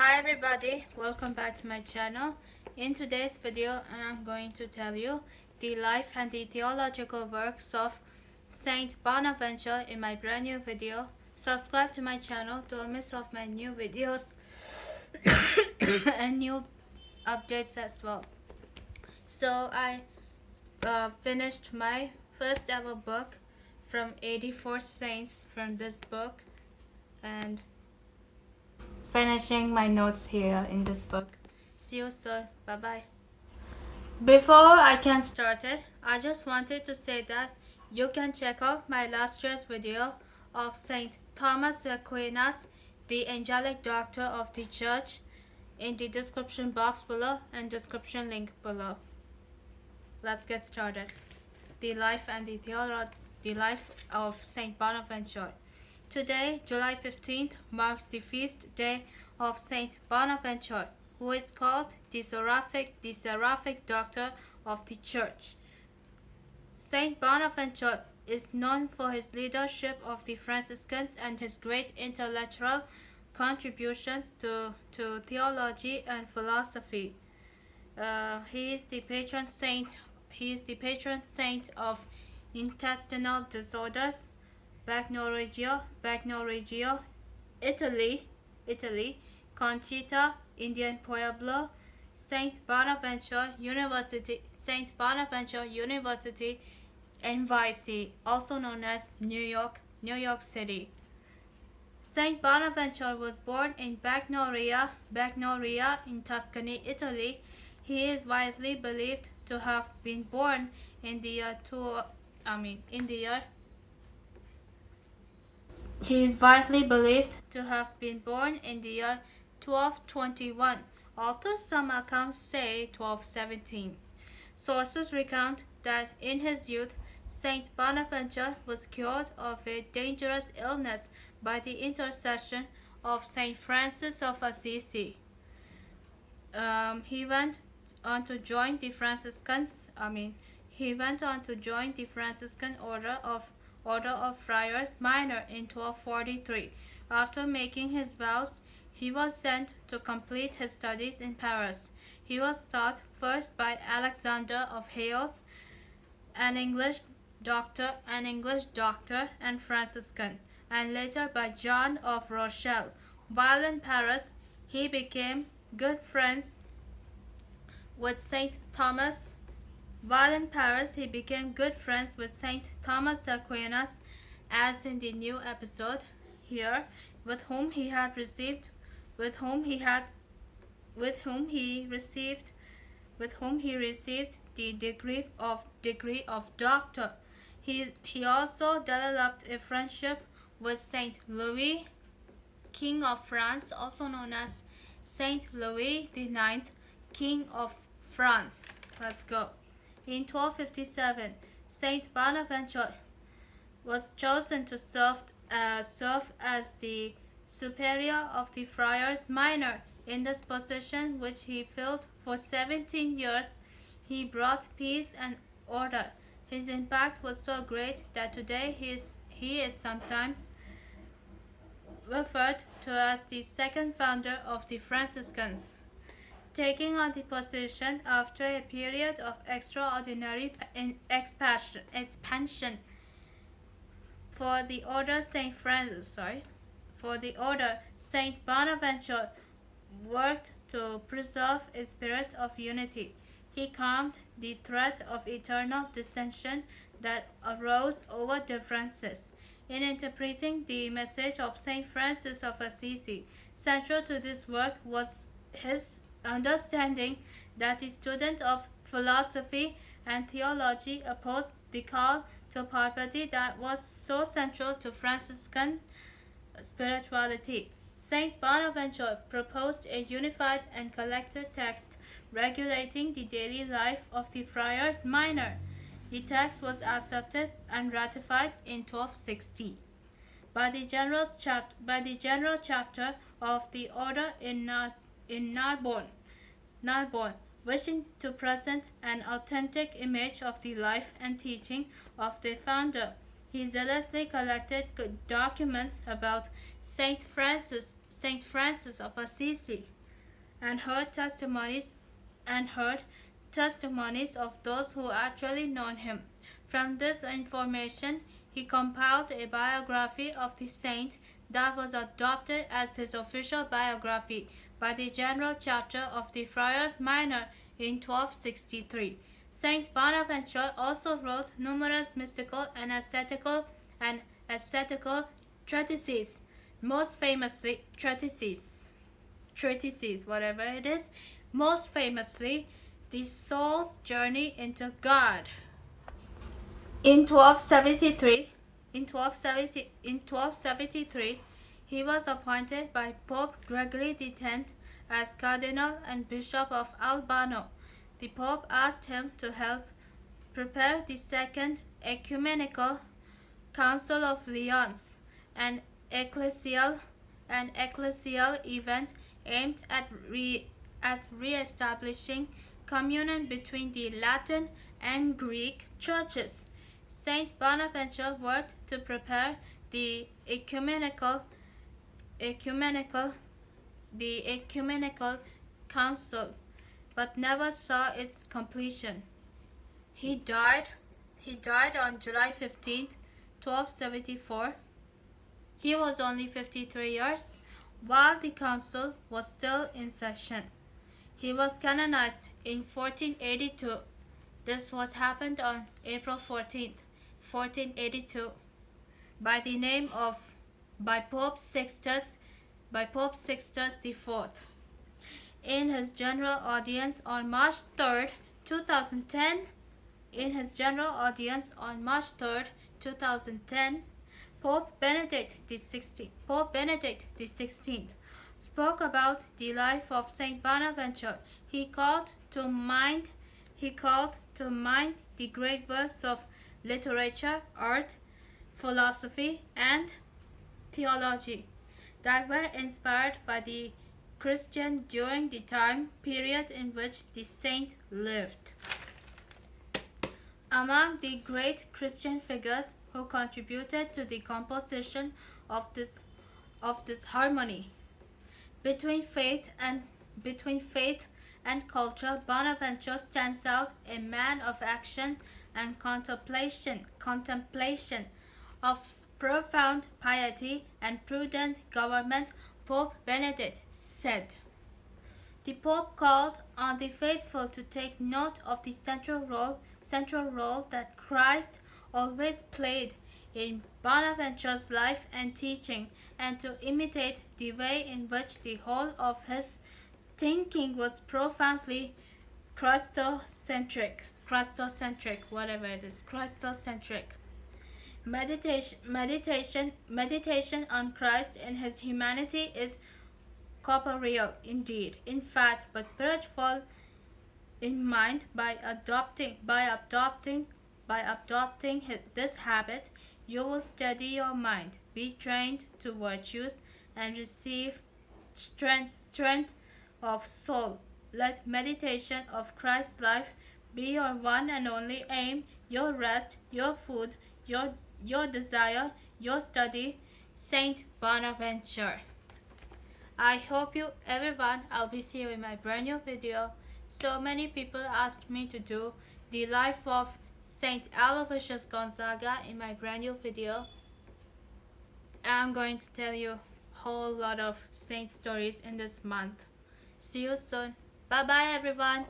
Hi everybody, welcome back to my channel. In today's video, I'm going to tell you the life and the theological works of Saint Bonaventure in my brand new video. Subscribe to my channel, don't miss off my new videos and new updates as well. So I finished my first ever book from 84 saints from this book and finishing my notes here in this book. See you soon. Bye bye. Before I can start it, I just wanted to say that you can check out my last year's video of Saint Thomas Aquinas, the angelic doctor of the church, in the description box below and description link below. Let's get started. The life and the life of Saint Bonaventure. Today, July 15th, marks the feast day of Saint Bonaventure, who is called the seraphic doctor of the church. Saint Bonaventure is known for his leadership of the Franciscans and his great intellectual contributions to theology and philosophy. He is the patron saint of intestinal disorders, Bagno Italy, Conchita, Indian Pueblo, Saint Bonaventure University, NYC, also known as New York City. Saint Bonaventure was born in Bagnoria in Tuscany, Italy. He is widely believed to have been born in the year He is widely believed to have been born in the year 1221, although some accounts say 1217. Sources recount that in his youth, Saint Bonaventure was cured of a dangerous illness by the intercession of Saint Francis of Assisi. He went on to join the Franciscan Order of Friars Minor in 1243. After making his vows, he was sent to complete his studies in Paris. He was taught first by Alexander of Hales, an English doctor and Franciscan, and later by John of Rochelle. While in Paris, he became good friends with Saint Thomas Aquinas, as in the new episode here, with whom he received the degree of doctor. He also developed a friendship with Saint Louis, King of France, also known as Saint Louis IX, King of France. Let's go. In 1257, Saint Bonaventure was chosen to serve as the superior of the Friars Minor. In this position, which he filled for 17 years, he brought peace and order. His impact was so great that today he is sometimes referred to as the second founder of the Franciscans, taking on the position after a period of extraordinary expansion. For the order, Saint Bonaventure worked to preserve a spirit of unity. He calmed the threat of eternal dissension that arose over differences. In interpreting the message of Saint Francis of Assisi, central to this work was his understanding that the student of philosophy and theology opposed the call to poverty that was so central to Franciscan spirituality. Saint Bonaventure proposed a unified and collected text regulating the daily life of the Friars Minor. The text was accepted and ratified in 1260 by the general chapter of the order in Narbonne, wishing to present an authentic image of the life and teaching of the founder. He zealously collected documents about Saint Francis Saint Francis of Assisi, and heard testimonies of those who actually known him. From this information, he compiled a biography of the saint that was adopted as his official biography by the General Chapter of the Friars Minor in 1263. Saint Bonaventure also wrote numerous mystical and ascetical treatises, most famously whatever it is, most famously, The Soul's Journey into God. In 1273, he was appointed by Pope Gregory X as Cardinal and Bishop of Albano. The Pope asked him to help prepare the Second Ecumenical Council of Lyons, an ecclesial event aimed at re-establishing communion between the Latin and Greek churches. Saint Bonaventure worked to prepare the ecumenical council, but never saw its completion. He died on July 15th, 1274. He was only 53 years, while the council was still in session. He was canonized in 1482. This was happened on April 14th, 1482, by Pope Sixtus IV. In his general audience on March 3rd, 2010, Pope Benedict XVI spoke about the life of Saint Bonaventure. He called to mind the great works of literature, art, philosophy, and theology that were inspired by the Christian during the time period in which the saint lived. Among the great Christian figures who contributed to the composition of this harmony between faith and culture, Bonaventure stands out, a man of action and contemplation, of profound piety and prudent government. Pope Benedict said, "The Pope called on the faithful to take note of the central role that Christ always played in Bonaventure's life and teaching, and to imitate the way in which the whole of his thinking was profoundly Christocentric. Meditation on Christ in his humanity is corporeal indeed, in fact, but spiritual in mind. By adopting this habit, you will steady your mind, be trained to virtues, and receive strength of soul. Let meditation of Christ's life be your one and only aim, your rest, your food, your desire, your study." Saint Bonaventure. I hope everyone, I'll be seeing you in my brand new video. So many people asked me to do the life of Saint Aloysius Gonzaga in my brand new video. I'm going to tell you a whole lot of saint stories in this month. See you soon. Bye bye everyone.